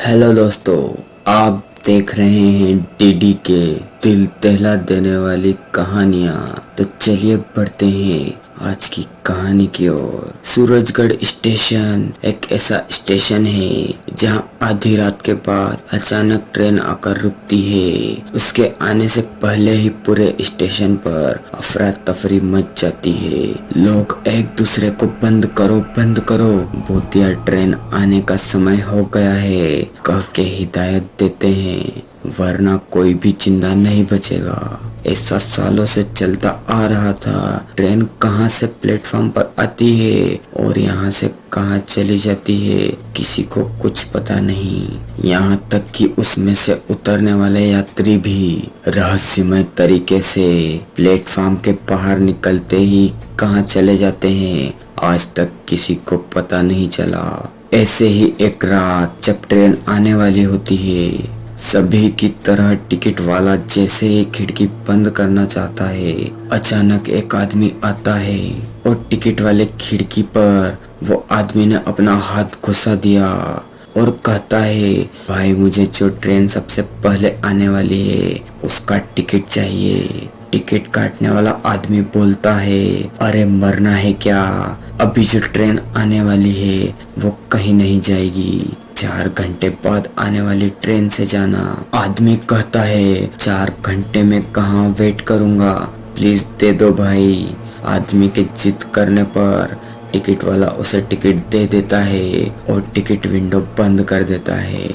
Hello दोस्तों, आप देख रहे हैं डीडी के दिल दहला देने वाली कहानियाँ। तो चलिए बढ़ते हैं आज की कहानी की ओर। सूरजगढ़ स्टेशन एक ऐसा स्टेशन है जहां आधी रात के बाद अचानक ट्रेन आकर रुकती है। उसके आने से पहले ही पूरे स्टेशन पर अफरा तफरी मच जाती है। लोग एक दूसरे को बंद करो, भूतिया ट्रेन आने का समय हो गया है कह के हिदायत देते हैं, वरना कोई भी जिंदा नहीं बचेगा। ऐसा सालों से चलता आ रहा था। ट्रेन कहां से प्लेटफॉर्म पर आती है और यहां से कहां चली जाती है, किसी को कुछ पता नहीं। यहां तक कि उसमें से उतरने वाले यात्री भी रहस्यमय तरीके से प्लेटफॉर्म के बाहर निकलते ही कहां चले जाते हैं, आज तक किसी को पता नहीं चला। ऐसे ही एक रात जब ट्रेन आने वाली होती है, सभी की तरह टिकट वाला जैसे ही खिड़की बंद करना चाहता है, अचानक एक आदमी आता है और टिकट वाले खिड़की पर वो आदमी ने अपना हाथ घुसा दिया और कहता है, भाई मुझे जो ट्रेन सबसे पहले आने वाली है उसका टिकट चाहिए। टिकट काटने वाला आदमी बोलता है, अरे मरना है क्या, अभी जो ट्रेन आने वाली है वो कहीं नहीं जाएगी, 4 घंटे बाद आने वाली ट्रेन से जाना। आदमी कहता है, 4 घंटे में कहाँ वेट करूँगा, प्लीज दे दो भाई। आदमी के जिद करने पर टिकट वाला उसे टिकट दे देता है और टिकट विंडो बंद कर देता है।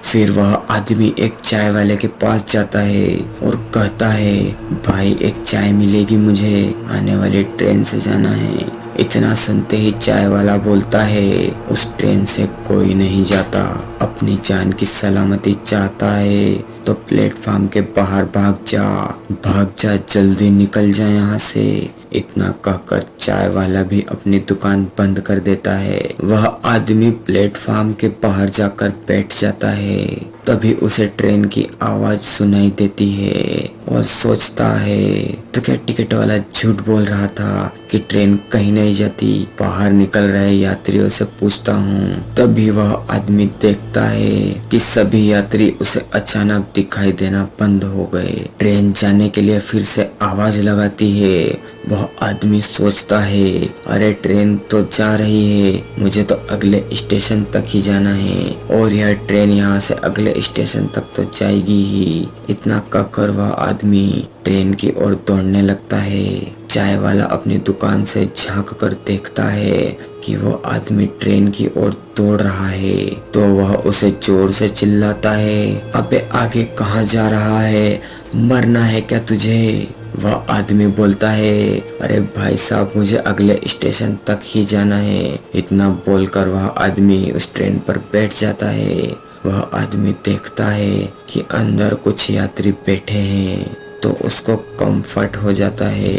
फिर वह आदमी एक चाय वाले के पास जाता है और कहता है, भाई एक चाय मिलेगी, मुझे आने वाली ट्रेन से जाना है। इतना सुनते ही चाय वाला बोलता है, उस ट्रेन से कोई नहीं जाता, अपनी जान की सलामती चाहता है तो प्लेटफॉर्म के बाहर भाग जा, जल्दी निकल जा यहाँ से। इतना कहकर चाय वाला भी अपनी दुकान बंद कर देता है। वह आदमी प्लेटफॉर्म के बाहर जाकर बैठ जाता है। तभी उसे ट्रेन की आवाज सुनाई देती है और सोचता है, तो क्या टिकट वाला झूठ बोल रहा था कि ट्रेन कहीं नहीं जाती। बाहर निकल रहे यात्रियों से पूछता हूँ। तभी वह आदमी देखता है कि सभी यात्री उसे अचानक दिखाई देना बंद हो गए। ट्रेन जाने के लिए फिर से आवाज लगाती है। वह आदमी सोचता है, अरे ट्रेन तो जा रही है, मुझे तो अगले स्टेशन तक ही जाना है और यह ट्रेन यहाँ से अगले स्टेशन तक तो जाएगी ही। इतना कहकर वह आदमी ट्रेन की ओर दौड़ने लगता है। चाय वाला अपनी दुकान से झांक कर देखता है कि वो आदमी ट्रेन की ओर दौड़ रहा है, तो वह उसे जोर से चिल्लाता है, अबे आगे कहाँ जा रहा है, मरना है क्या तुझे। वह आदमी बोलता है, अरे भाई साहब मुझे अगले स्टेशन तक ही जाना है। इतना बोलकर वह आदमी उस ट्रेन पर बैठ जाता है। वह आदमी देखता है कि अंदर कुछ यात्री बैठे हैं, तो उसको कंफर्ट हो जाता है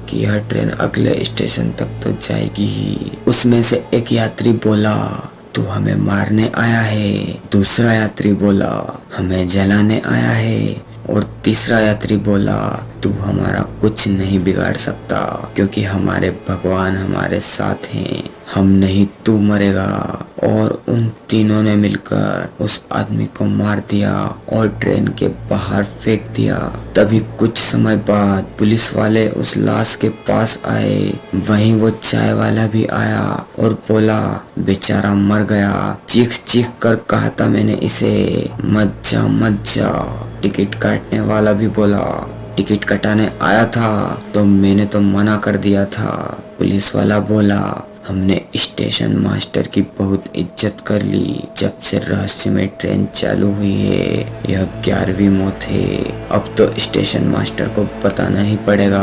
कि यह ट्रेन अगले स्टेशन तक तो जाएगी ही। उसमें से एक यात्री बोला, तू हमें मारने आया है। दूसरा यात्री बोला, हमें जलाने आया है। और तीसरा यात्री बोला, तू हमारा कुछ नहीं बिगाड़ सकता क्योंकि हमारे भगवान हमारे साथ हैं, हम नहीं तू मरेगा। और उन तीनों ने मिलकर उस आदमी को मार दिया और ट्रेन के बाहर फेंक दिया। तभी कुछ समय बाद पुलिस वाले उस लाश के पास आए। वहीं वो चाय वाला भी आया और बोला, बेचारा मर गया, चीख चीख कर कहा था मैंने इसे, मत जा। टिकट काटने वाला भी बोला, टिकट कटाने आया था तो मैंने तो मना कर दिया था। पुलिस वाला बोला, हमने स्टेशन मास्टर की बहुत इज्जत कर ली, जब से रहस्यमय ट्रेन चालू हुई है। यह 11वीं मौत है। अब तो स्टेशन मास्टर को बताना ही पड़ेगा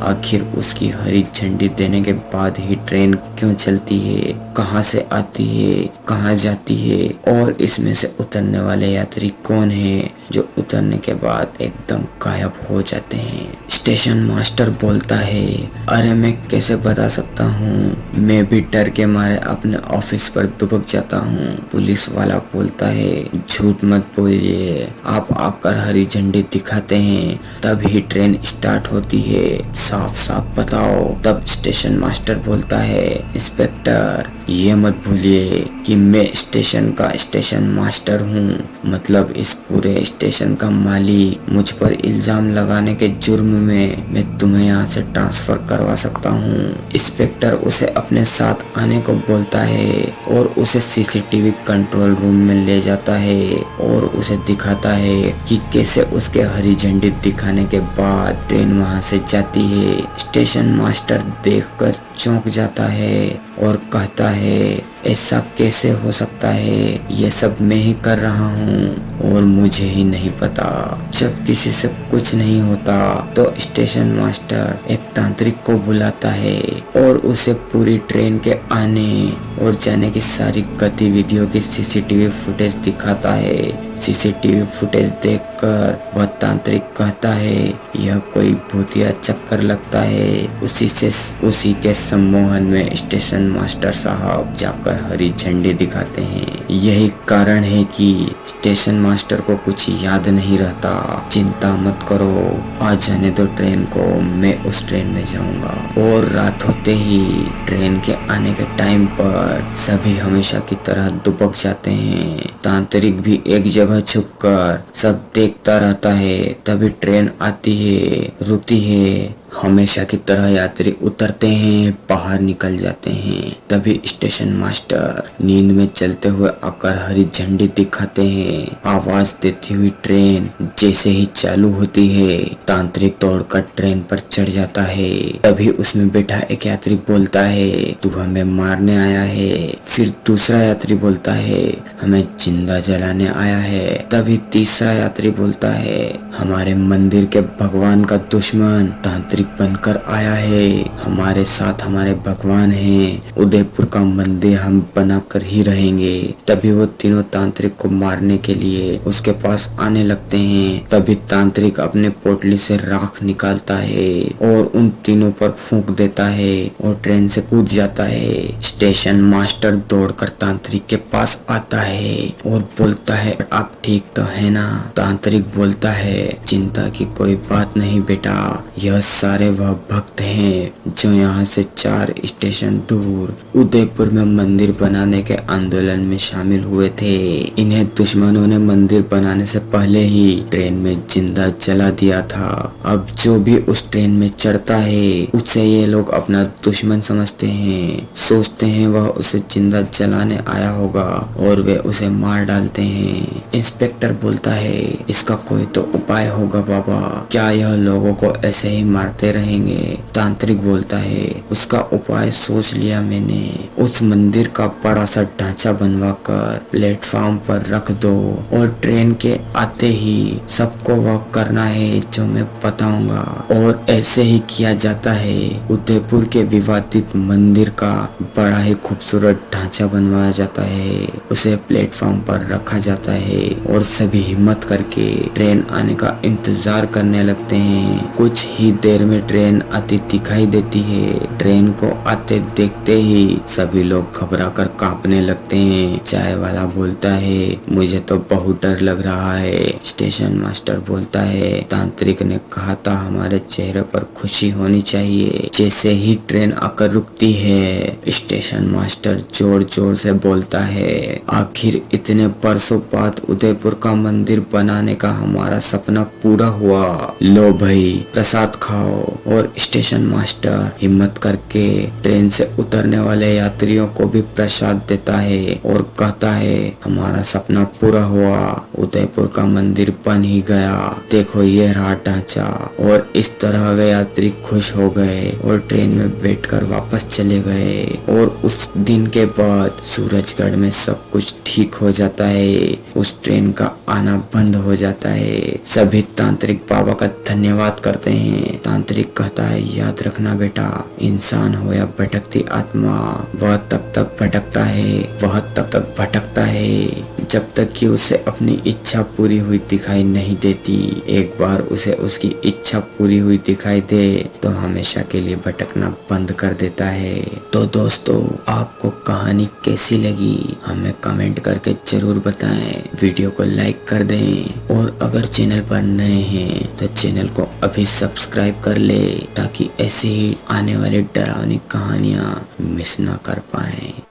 आखिर उसकी हरी झंडी देने के बाद ही ट्रेन क्यों चलती है, कहां से आती है, कहां जाती है और इसमें से उतरने वाले यात्री कौन है जो उतरने के बाद एकदम गायब हो जाते हैं। स्टेशन मास्टर बोलता है, अरे मैं कैसे बता सकता हूँ, मैं भी डर के मारे अपने ऑफिस पर दुबक जाता हूँ। पुलिस वाला बोलता है, झूठ मत बोलिए, आप आकर हरी झंडी दिखाते हैं तभी ट्रेन स्टार्ट होती है, साफ साफ बताओ। तब स्टेशन मास्टर बोलता है, इंस्पेक्टर ये मत भूलिए कि मैं स्टेशन का स्टेशन मास्टर हूँ, मतलब इस पूरे स्टेशन का मालिक। मुझ पर इल्जाम लगाने के जुर्म में मैं तुम्हें यहाँ से ट्रांसफर करवा सकता हूँ। इंस्पेक्टर उसे अपने साथ आने को बोलता है और उसे सीसीटीवी कंट्रोल रूम में ले जाता है और उसे दिखाता है कि कैसे उसके हरी झंडी दिखाने के बाद ट्रेन वहाँ से जाती है। स्टेशन मास्टर देखकर चौंक जाता है और कहता है, ऐसा कैसे हो सकता है, ये सब मैं ही कर रहा हूँ और मुझे ही नहीं पता। जब किसी से कुछ नहीं होता तो स्टेशन मास्टर एक तांत्रिक को बुलाता है और उसे पूरी ट्रेन के आने और जाने की सारी गतिविधियों की सीसीटीवी फुटेज दिखाता है। सीसीटीवी फुटेज देखकर वह तांत्रिक कहता है, यह कोई भूतिया चक्कर लगता है। उसी के सम्मोहन में स्टेशन मास्टर साहब जाकर हरी झंडी दिखाते हैं। यही कारण है कि स्टेशन मास्टर को कुछ याद नहीं रहता। चिंता मत करो, आज जाने दो ट्रेन को, मैं उस ट्रेन में जाऊंगा। और रात होते ही ट्रेन के आने के टाइम पर सभी हमेशा की तरह दुबक जाते हैं। तांत्रिक भी एक जगह छुपकर सब देखता रहता है। तभी ट्रेन आती है, रुकती है। हमेशा की तरह यात्री उतरते हैं, बाहर निकल जाते हैं। तभी स्टेशन मास्टर नींद में चलते हुए आकर हरी झंडी दिखाते हैं। आवाज देती हुई ट्रेन जैसे ही चालू होती है, तांत्रिक दौड़कर ट्रेन पर चढ़ जाता है। तभी उसमें बैठा एक यात्री बोलता है, तू हमें मारने आया है। फिर दूसरा यात्री बोलता है, हमें जिंदा जलाने आया है। तभी तीसरा यात्री बोलता है, हमारे मंदिर के भगवान का दुश्मन तांत्रिक बनकर आया है। हमारे साथ हमारे भगवान हैं, उदयपुर का मंदिर हम बनाकर ही रहेंगे। तभी वो तीनों तांत्रिक को मारने के लिए उसके पास आने लगते हैं। तभी तांत्रिक अपने पोटली से राख निकालता है और उन तीनों पर फूंक देता है और ट्रेन से कूद जाता है। स्टेशन मास्टर दौड़कर तांत्रिक के पास आता है और बोलता है, आप ठीक तो है ना? तांत्रिक बोलता है, चिंता की कोई बात नहीं बेटा, यह सारे वह भक्त हैं जो यहाँ से 4 स्टेशन दूर उदयपुर में मंदिर बनाने के आंदोलन में शामिल हुए थे। इन्हें दुश्मनों ने मंदिर बनाने से पहले ही ट्रेन में जिंदा जला दिया था। अब जो भी उस ट्रेन में चढ़ता है उसे ये लोग अपना दुश्मन समझते हैं, सोचते हैं वह उसे जिंदा जलाने आया होगा और वे उसे मार डालते हैं। इंस्पेक्टर बोलता है, इसका कोई तो उपाय होगा बाबा, क्या यह लोगों को ऐसे ही मारते रहेंगे? तांत्रिक बोलता है, उसका उपाय सोच लिया मैंने। उस मंदिर का बड़ा सा ढांचा बनवाकर प्लेटफॉर्म पर रख दो और ट्रेन के आते ही सबको वह करना है जो मैं बताऊंगा। और ऐसे ही किया जाता है। उदयपुर के विवादित मंदिर का बड़ा ही खूबसूरत ढांचा बनवाया जाता है, उसे प्लेटफॉर्म पर रखा जाता है और सभी हिम्मत करके ट्रेन आने का इंतजार करने लगते हैं। कुछ ही देर में ट्रेन आती दिखाई देती है। ट्रेन को आते देखते ही सभी लोग घबराकर कांपने लगते हैं। चाय वाला बोलता है, मुझे तो बहुत डर लग रहा है। स्टेशन मास्टर बोलता है, तांत्रिक ने कहा था हमारे चेहरे पर खुशी होनी चाहिए। जैसे ही ट्रेन आकर रुकती है, स्टेशन मास्टर जोर जोर से बोलता है, आखिर इतने वर्षों बाद उदयपुर का मंदिर बनाने का हमारा सपना पूरा हुआ। लो भाई प्रसाद खाओ। और स्टेशन मास्टर हिम्मत करके ट्रेन से उतरने वाले यात्रियों को भी प्रसाद देता है और कहता है, हमारा सपना पूरा हुआ, उदयपुर का मंदिर बन ही गया, देखो ये रहा ढांचा। और इस तरह वे यात्री खुश हो गए और ट्रेन में बैठकर वापस चले गए। और उस दिन के बाद सूरजगढ़ में सब कुछ ठीक हो जाता है। उस ट्रेन का आना बंद हो जाता है। सभी तांत्रिक बाबा का धन्यवाद करते हैं। तांत्रिक कहता है, याद रखना बेटा, इंसान हो या भटकती आत्मा, वह तब तक भटकता है जब तक कि उसे अपनी इच्छा पूरी हुई दिखाई नहीं देती। एक बार उसे उसकी इच्छा पूरी हुई दिखाई दे तो हमेशा के लिए भटकना बंद कर देता है। तो दोस्तों, आपको कहानी कैसी लगी हमें कमेंट करके जरूर बताएं। वीडियो को लाइक कर दें और अगर चैनल पर नए हैं तो चैनल को अभी सब्सक्राइब कर ले ताकि ऐसे ही आने वाली डरावनी कहानियाँ मिस ना कर पाएं।